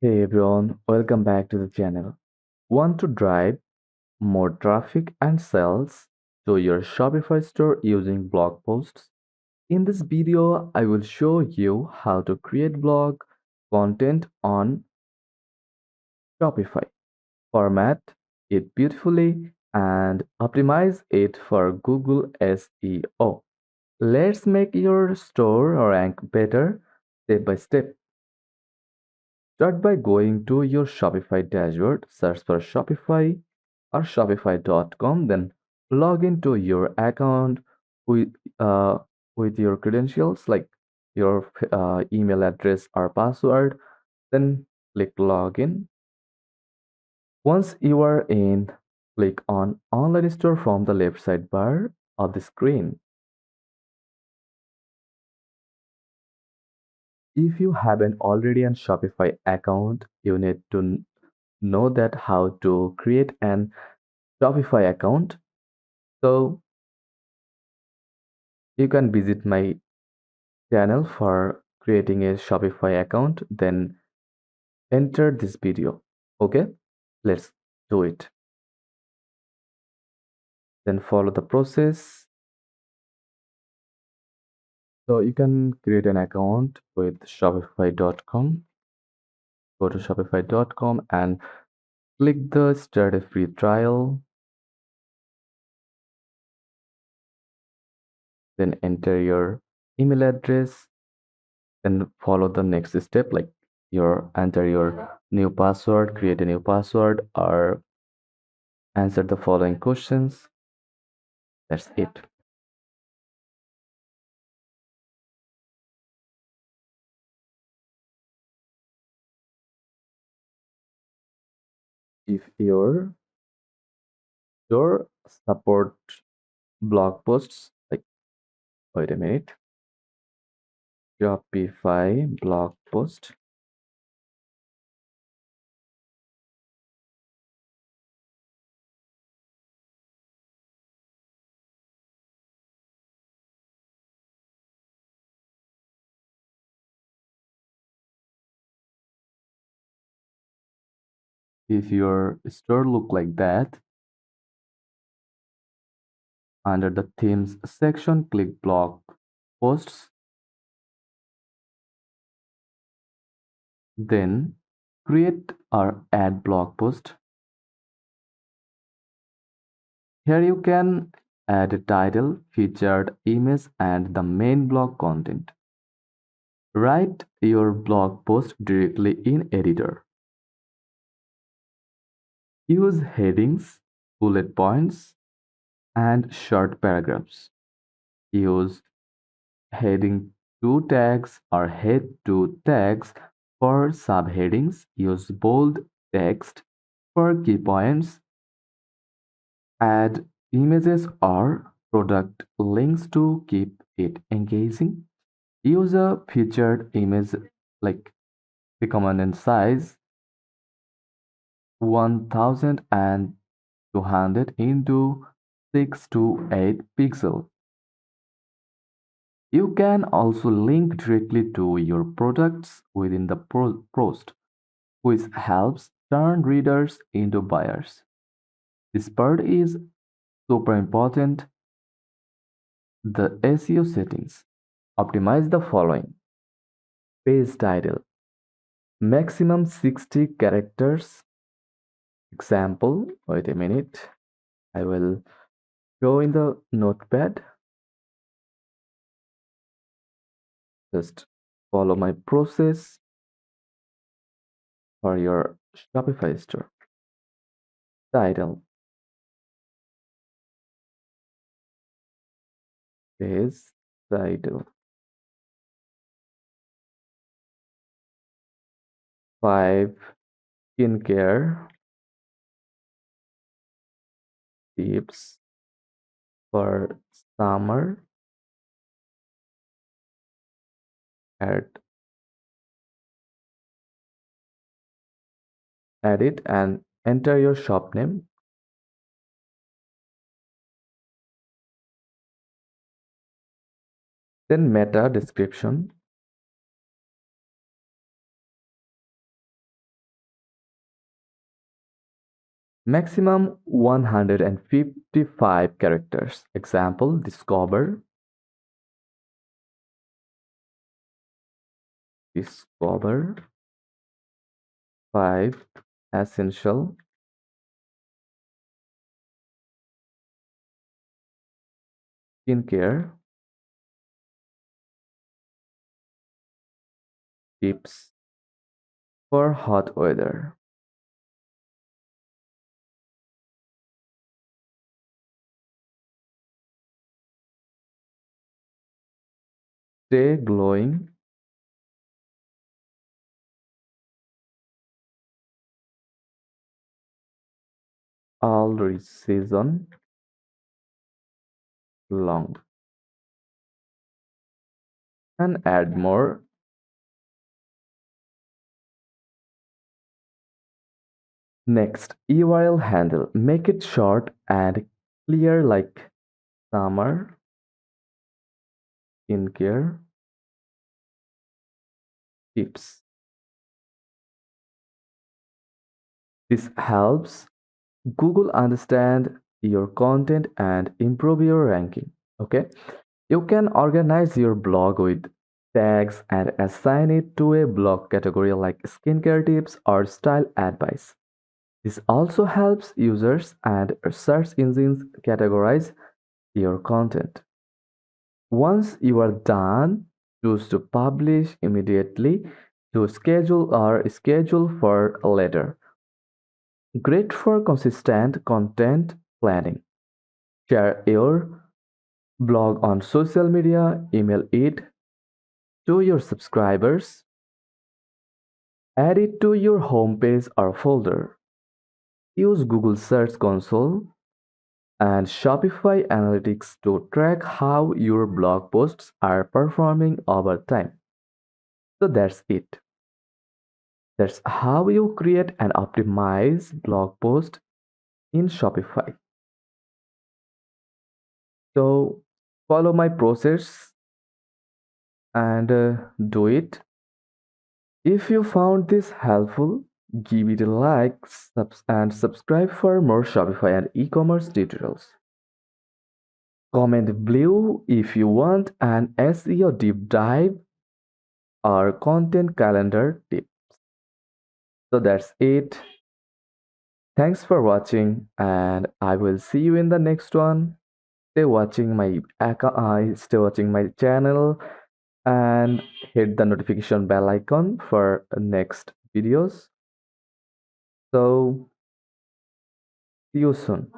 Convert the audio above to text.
Hey everyone, welcome back to the channel. Want to drive more traffic and sales to your Shopify store using blog posts? In this video, I will show you how to create blog content on Shopify, format it beautifully, and optimize it for Google SEO. Let's make your store rank better step by step. Start by going to your Shopify dashboard, search for Shopify or Shopify.com, then log into your account with, uh, with your credentials like your email address or password, then click login. Once you are in, click on Online Store from the left sidebar of the screen. If you haven't already an Shopify account, you need to know that how to create an Shopify account. So you can visit my channel for creating a Shopify account, then enter this video. Okay, let's do it. Then follow the process. So you can create an account with Shopify.com. Go to Shopify.com and click the start a free trial. Then enter your email address. Then follow the next step like your enter your new password, create a new password, or answer the following questions. That's it. If your support blog posts, like wait a minute, Shopify blog post. If your store look like that, under the themes section, click blog posts, then create or add blog post. Here you can add a title, featured image, and the main blog content. Write your blog post directly in editor. Use headings, bullet points, and short paragraphs. Use heading to tags or head to tags for subheadings. Use bold text for key points. Add images or product links to keep it engaging. Use a featured image like recommended size 1200 into 6 to 8 pixel. You can also link directly to your products within the post, which helps turn readers into buyers. This part is super important. The SEO settings. Optimize the following. Page title. Maximum 60 characters. Example. Wait a minute. I will go in the notepad. Just follow my process for your Shopify store. Title. Page title. 5 skincare tips for summer. Add, add it and enter your shop name. Then meta description. Maximum 155 characters. Example, discover 5 essential skincare tips for hot weather. Stay glowing all season long. And add more. Next, URL handle. Make it short and clear like summer skincare tips. This helps Google understand your content and improve your ranking. Okay. You can organize your blog with tags and assign it to a blog category like skincare tips or style advice. This also helps users and search engines categorize your content. Once you are done, choose to publish immediately to schedule or schedule for later. Great for consistent content planning. Share your blog on social media, email it to your subscribers, add it to your homepage or folder. Use Google Search Console and Shopify Analytics to track how your blog posts are performing over time. So that's it. That's how you create and optimize blog post in Shopify. So follow my process and do it. If you found this helpful, give it a like and subscribe for more Shopify and e-commerce tutorials. Comment below if you want an SEO deep dive or content calendar tip. So that's it. Thanks for watching and I will see you in the next one. Stay watching my channel and hit the notification bell icon for next videos. So see you soon.